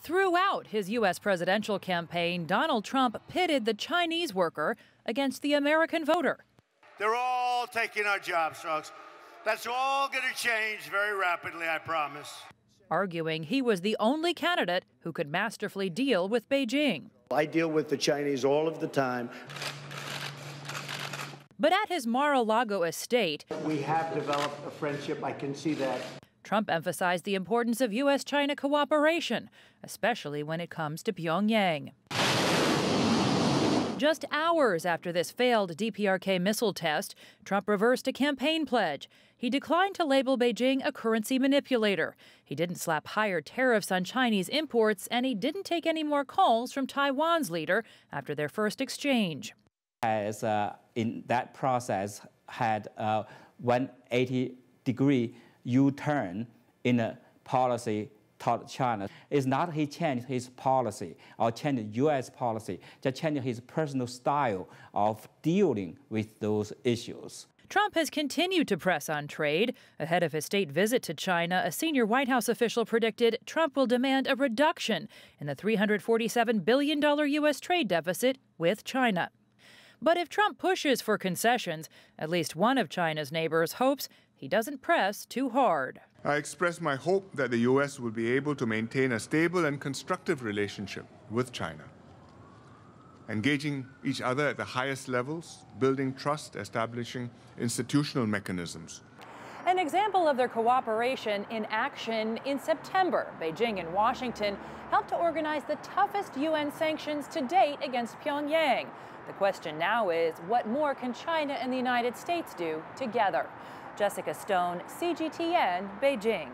Throughout his U.S. presidential campaign, Donald Trump pitted the Chinese worker against the American voter. They're all taking our jobs, folks. That's all going to change very rapidly, I promise. Arguing he was the only candidate who could masterfully deal with Beijing. I deal with the Chinese all of the time. But at his Mar-a-Lago estate, we have developed a friendship, I can see that. Trump emphasized the importance of U.S.-China cooperation, especially when it comes to Pyongyang. Just hours after this failed DPRK missile test, Trump reversed a campaign pledge. He declined to label Beijing a currency manipulator. He didn't slap higher tariffs on Chinese imports, and he didn't take any more calls from Taiwan's leader after their first exchange. As in that process had a 180-degree U-turn in a policy toward China. It's not he changed his policy or changed U.S. policy, just changed his personal style of dealing with those issues. Trump has continued to press on trade. Ahead of his state visit to China, a senior White House official predicted Trump will demand a reduction in the $347 billion U.S. trade deficit with China. But if Trump pushes for concessions, at least one of China's neighbors hopes he doesn't press too hard. I express my hope that the U.S. will be able to maintain a stable and constructive relationship with China, engaging each other at the highest levels, building trust, establishing institutional mechanisms. An example of their cooperation in action in September, Beijing and Washington helped to organize the toughest UN sanctions to date against Pyongyang. The question now is, what more can China and the United States do together? Jessica Stone, CGTN, Beijing.